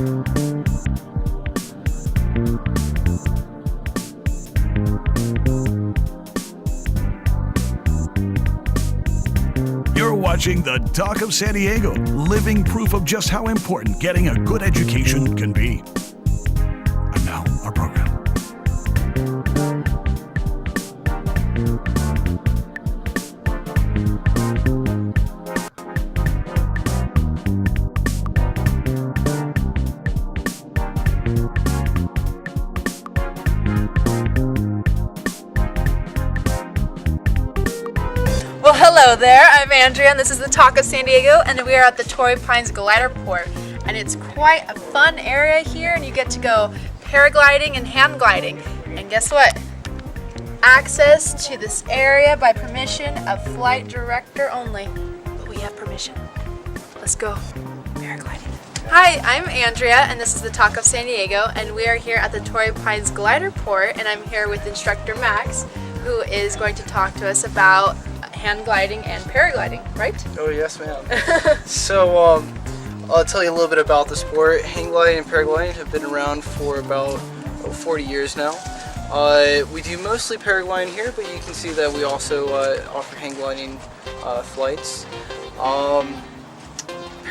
You're watching The Talk of San Diego, living proof of just how important getting a good education can be. And now, our program. Well, hello there. I'm Andrea, and this is the Talk of San Diego, and we are at the Torrey Pines Gliderp, and it's quite a fun area here, and you get to go paragliding and hang gliding. And guess what? Access to this area by permission of flight director only. But we have permission. Let's go paragliding. Hi, I'm Andrea, and this is the Talk of San Diego, and we are here at the Torrey Pines Gliderp, and I'm here with instructor Max, who is going to talk to us about hand gliding and paragliding, right? Oh yes, ma'am. So I'll tell you a little bit about the sport. Hang gliding and paragliding have been around for about 40 years now. We do mostly paragliding here, but you can see that we also offer hang gliding flights.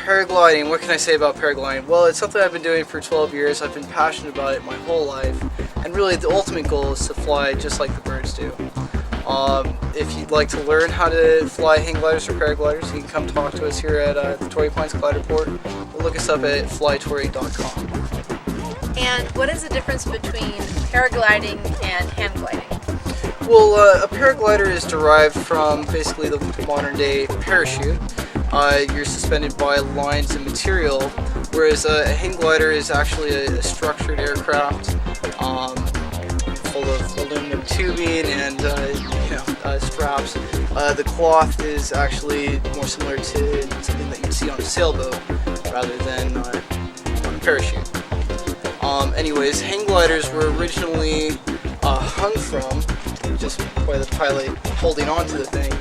Paragliding, what can I say about paragliding? Well, it's something I've been doing for 12 years. I've been passionate about it my whole life, and really the ultimate goal is to fly just like the birds do. If you'd like to learn how to fly hang gliders or paragliders, you can come talk to us here at the Torrey Pines Gliderp, or look us up at flytorrey.com. And what is the difference between paragliding and hand gliding? Well, a paraglider is derived from basically the modern day parachute. You're suspended by lines and material, whereas a hang glider is actually a structured aircraft full of aluminum tubing and straps. The cloth is actually more similar to something that you'd see on a sailboat rather than on a parachute. Anyways, hang gliders were originally hung from just by the pilot holding onto the thing,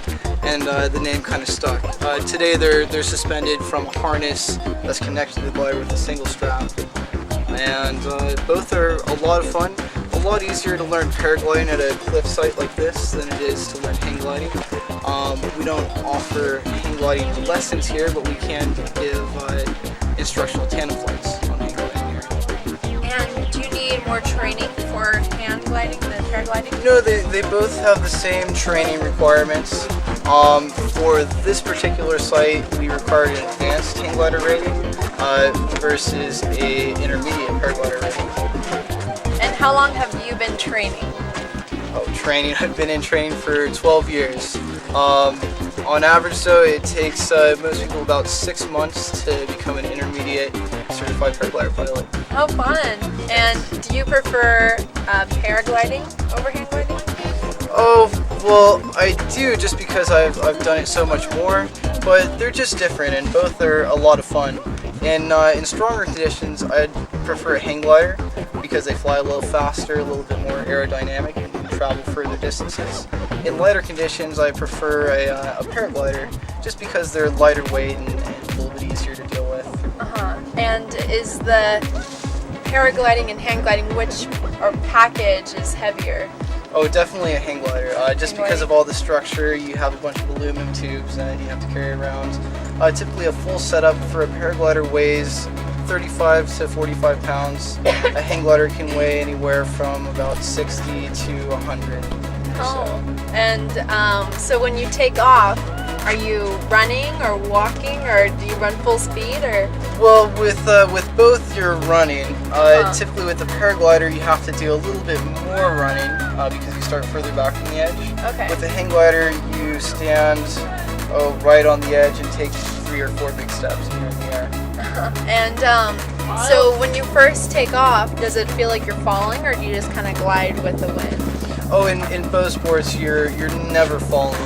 and the name kind of stuck. Today they're suspended from a harness that's connected to the glider with a single strap, and both are a lot of fun. A lot easier to learn paragliding at a cliff site like this than it is to learn hang gliding. We don't offer hang gliding lessons here, but we can give instructional tandem flights on hang gliding here. And do you need more training for hand gliding than paragliding? No, they both have the same training requirements. For this particular site, we required an advanced hang glider rating versus a intermediate paraglider rating. And how long have you been training? Training. I've been in training for 12 years. On average, though, it takes most people about 6 months to become an intermediate certified paraglider pilot. How fun! And do you prefer paragliding over hang gliding? Oh, well, I do just because I've done it so much more, but they're just different and both are a lot of fun. And in stronger conditions, I'd prefer a hang glider because they fly a little faster, a little bit more aerodynamic, and travel further distances. In lighter conditions, I prefer a paraglider just because they're lighter weight and a little bit easier to deal with. And is the paragliding and hang gliding, which or package is heavier? Oh, definitely a hang glider. Just because of all the structure, you have a bunch of aluminum tubes and you have to carry around. Typically a full setup for a paraglider weighs 35 to 45 pounds. A hang glider can weigh anywhere from about 60 to 100. And so when you take off, are you running or walking, or do you run full speed, or? Well, with both you're running. Typically with the paraglider you have to do a little bit more running because you start further back from the edge. Okay. With the hang glider you stand right on the edge and take 3 or 4 big steps and you're in the air. And so when you first take off, does it feel like you're falling, or do you just kind of glide with the wind? Oh, in both sports you're never falling.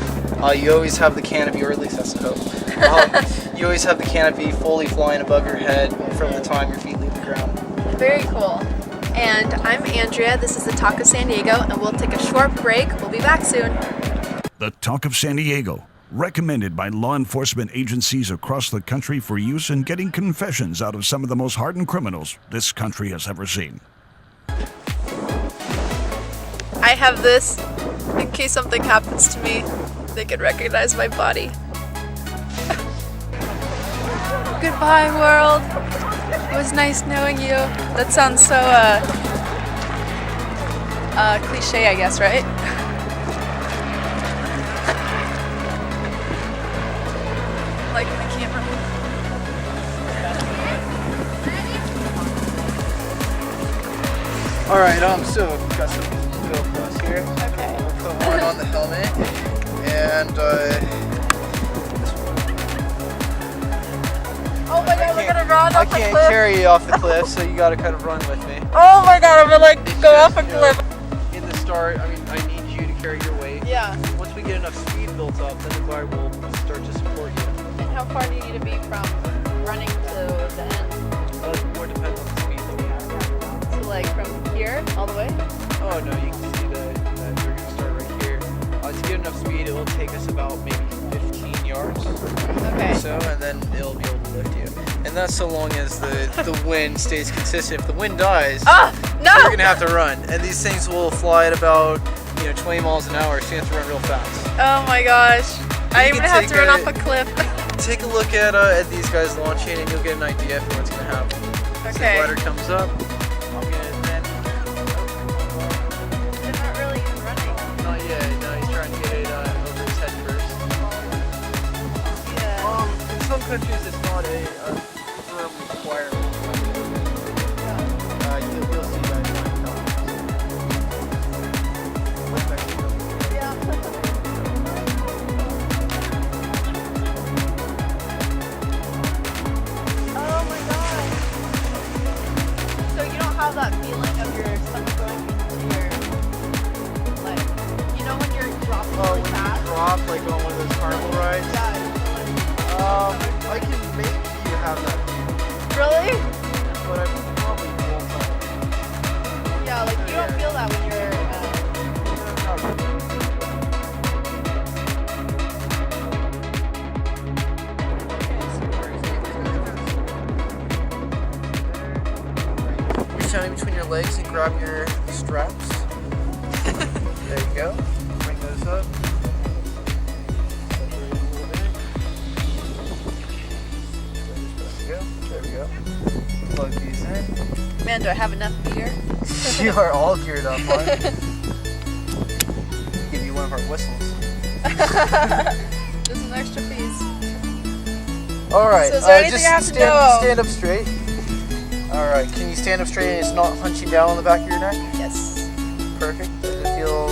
You always have the canopy, or at least that's the hope. You always have the canopy fully flying above your head from the time your feet leave the ground. Very cool. And I'm Andrea, this is the Talk of San Diego, and we'll take a short break. We'll be back soon. The Talk of San Diego, recommended by law enforcement agencies across the country for use in getting confessions out of some of the most hardened criminals this country has ever seen. I have this in case something happens to me. They can recognize my body. Goodbye, world. It was nice knowing you. That sounds so, cliche, I guess, right? Like the camera. Alright, so got some GoPros here. Okay. We'll put one on the helmet, and Oh my god, we're gonna run I off a can't cliff. carry you off the cliff, so you gotta kind of run with me. Oh my god, I'm gonna like It's go just, off a you know, cliff. In the start, I mean, I need you to carry your weight. Yeah. Once we get enough speed built up, then the glider will start to support you. And how far do you need to be from running to the end? More depends on the speed that we have. So like from here all the way? Oh no, you can see that we're going to start right here. To get enough speed, it will take us about maybe 15 yards. Okay. So, and then it'll be able to lift you. And that's so long as the wind stays consistent. If the wind dies, No! you're gonna have to run. And these things will fly at about 20 miles an hour, so you have to run real fast. Oh my gosh. I'm can gonna have take to run a- off a cliff. Take a look at these guys launching, and you'll get an idea for what's gonna happen. So the Okay. glider comes up. I'm gonna then. They're not really even running. Not yet. No, he's trying to get it over his head first. Yeah. In some countries, it's not a firm requirement. You'll see that. Yeah. Oh my god. So you don't have that feeling of your stomach going into your, like, when you're dropping Oh, really when fast? you drop, like on one of those carnival rides? Yeah. I can make you have that feeling, Really? but I probably won't. Yeah, like you don't feel that when you're. Reach out in between your legs and grab your straps. There you go. Bring those up. There we go. Plug these in. Man, do I have enough gear? You are all geared up, hon. Give you one of our whistles. Just an extra piece. Alright, So is there anything just I have to know? stand up straight. Alright, can you stand up straight and it's not hunching down on the back of your neck? Yes. Perfect. Does it feel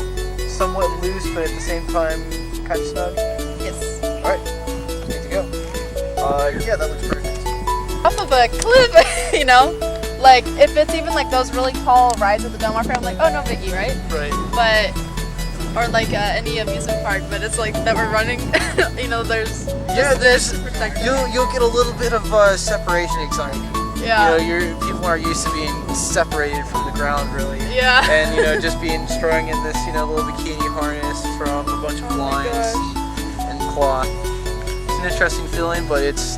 somewhat loose, but at the same time kind of snug? Yes. Alright, good to go. Yeah, that looks perfect. Off of a cliff, like if it's even like those really tall rides at the Del Mar Fair, I'm like, oh no biggie, right? Right. But or like any amusement park, but it's like that we're running. There's Yeah, this protection. You'll get a little bit of separation anxiety. Yeah. People aren't used to being separated from the ground, really. Yeah. And just being strung in this little bikini harness from a bunch of lines and cloth. It's an interesting feeling, but it's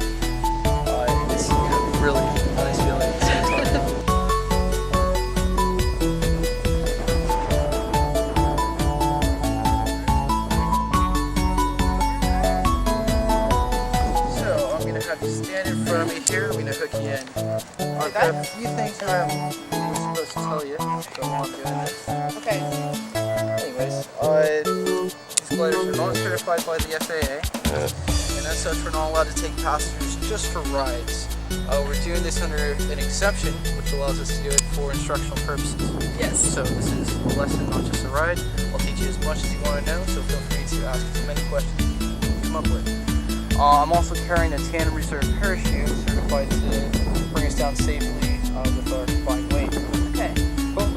really nice feeling at the same time. So I'm gonna have you stand in front of me here. I'm gonna hook you in. I've got a few things that I'm supposed to tell you while I'm doing this. Okay. Anyways, these gliders are not certified by the FAA, and as such, we're not allowed to take passengers just for rides. We're doing this under an exception, which allows us to do it for instructional purposes. Yes. So this is a lesson, not just a ride. I'll teach you as much as you want to know, so feel free to ask as many questions as you come up with. I'm also carrying a tandem reserve parachute certified to bring us down safely with our combined weight. Okay. Cool.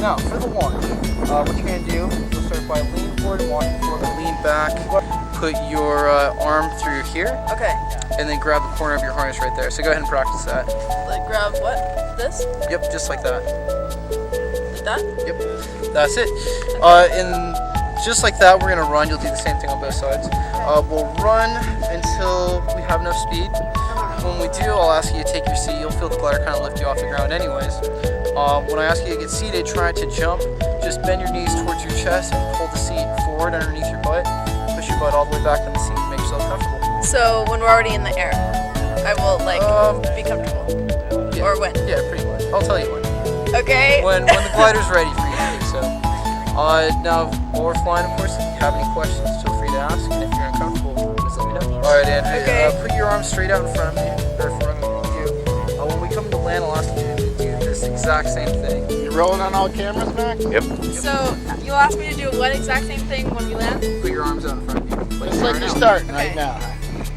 Now, for the launch, what you're going to do, you'll start by leaning forward and walking forward, lean back, put your arm through here, Okay. and then grab the corner of your harness right there. So go ahead and practice that. Like grab what? This? Yep, just like that. Like that? Yep, that's it. And just like that, we're gonna run. You'll do the same thing on both sides. We'll run until we have enough speed. When we do, I'll ask you to take your seat. You'll feel the glider kind of lift you off the ground anyways. When I ask you to get seated, try to jump. Just bend your knees towards your chest and pull the seat forward underneath your butt. Push your butt all the way back on the seat. Make yourself comfortable. So when we're already in the air, I will like be comfortable. Yeah. Or when? Yeah, pretty much. I'll tell you when. Okay. When the glider's ready for you to do so. Now, while we're flying, of course, if you have any questions, feel free to ask. And if you're uncomfortable, just let me know. All right, Andrew. Okay. Put your arms straight out in front of you, or in front of you. When we come to land, I'll ask you to do this exact same thing. You rolling on all cameras, Mac? Yep. So you'll ask me to do what exact same thing when we land? Put your arms out in front of you. Just like you're starting Okay. right now.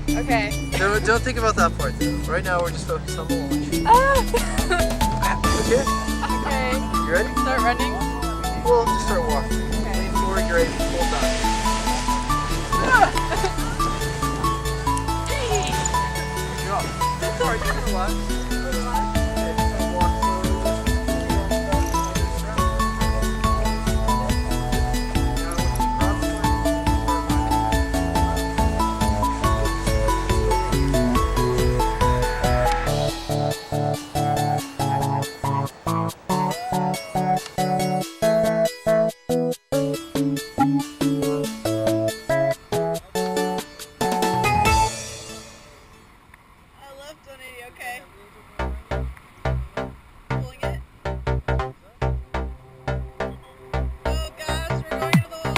Okay. Don't think about that part, though. Right now, we're just focused on the launch. Ah. Okay? Okay. You ready? Start running. Well, just start walking. Lean forward, you're ready. Pull back. Good job. All right, you're gonna relax. Yeah, just gonna walk slowly. I love 180, okay. Pulling it. Oh gosh, we're going into the wall.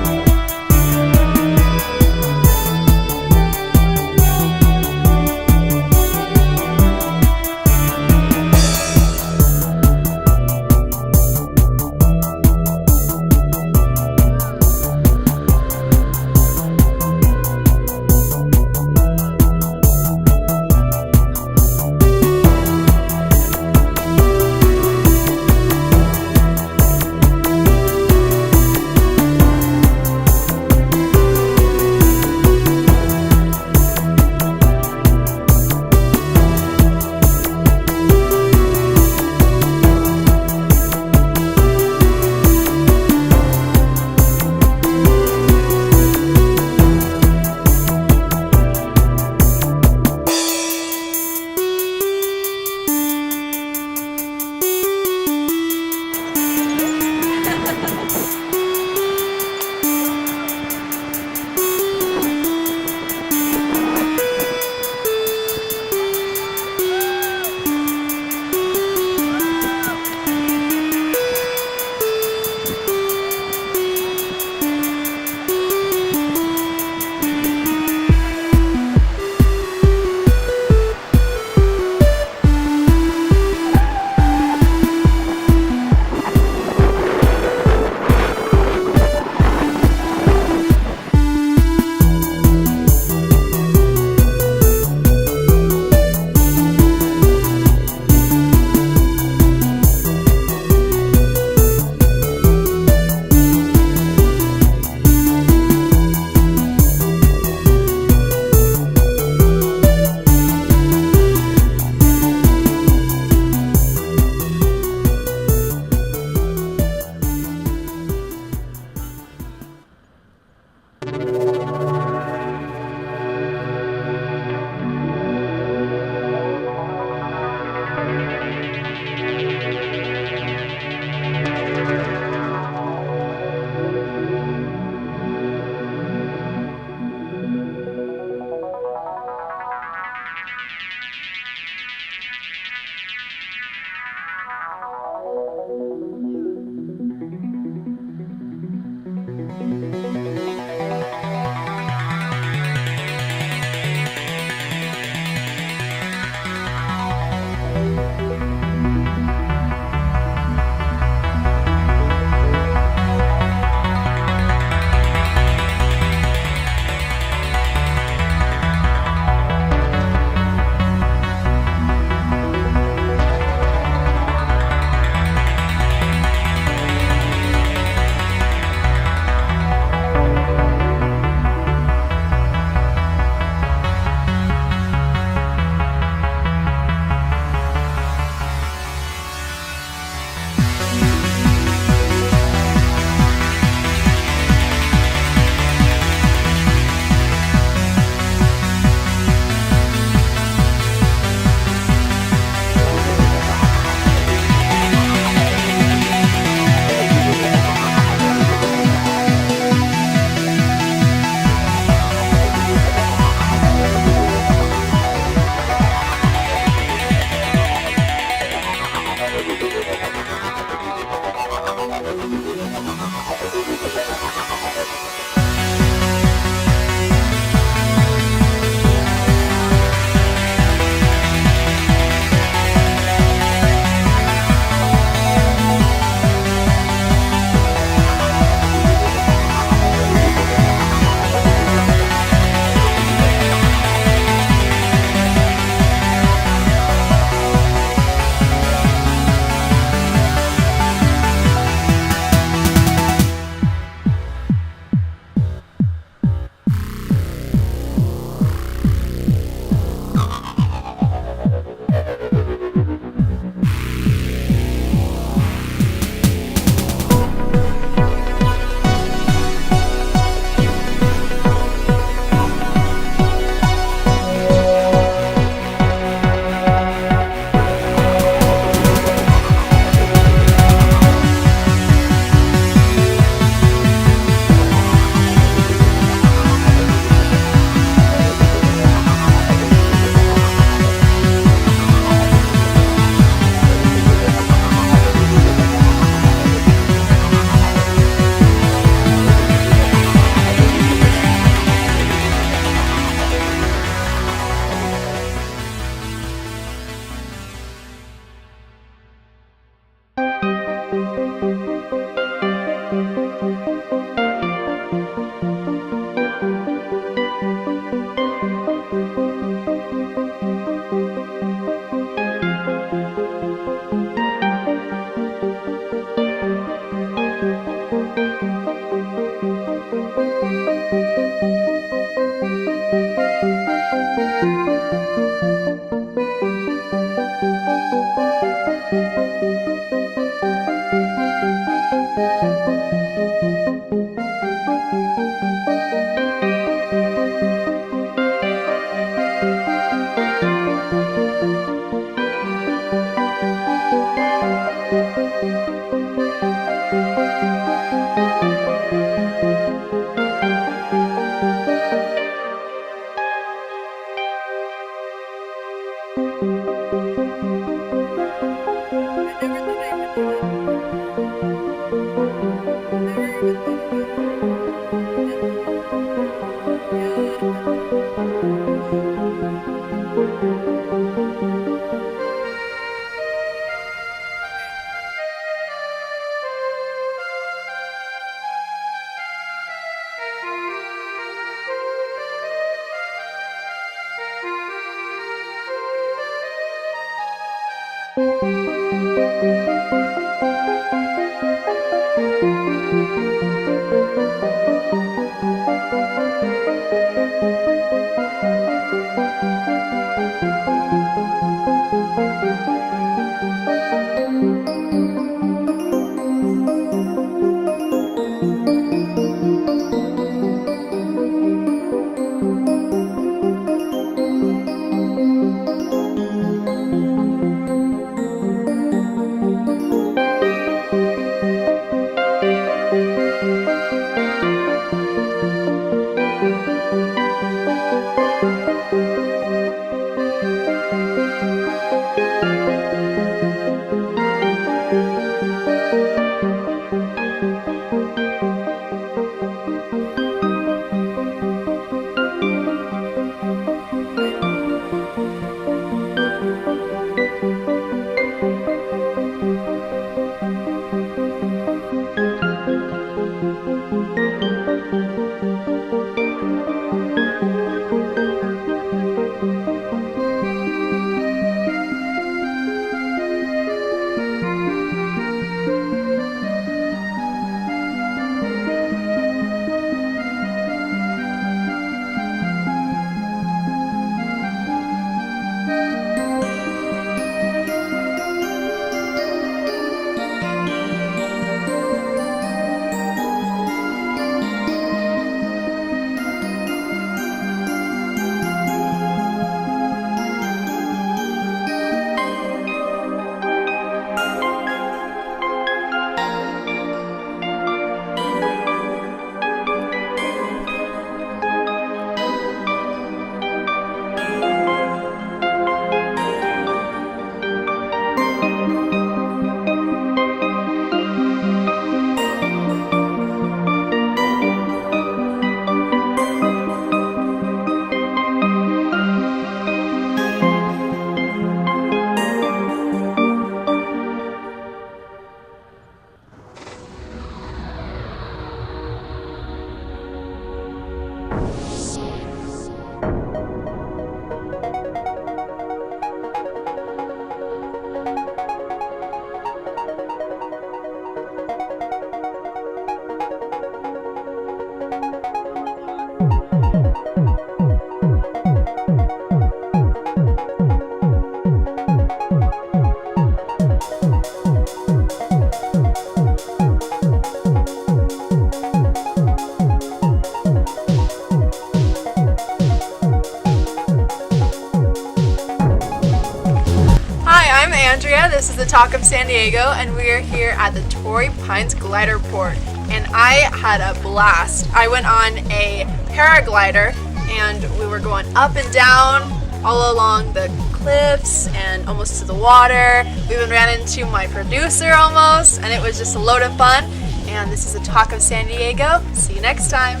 Andrea. This is the Talk of San Diego, and we are here at the Torrey Pines Gliderport. And I had a blast. I went on a paraglider, and we were going up and down all along the cliffs and almost to the water. We even ran into my producer almost, and it was just a load of fun. And this is the Talk of San Diego. See you next time.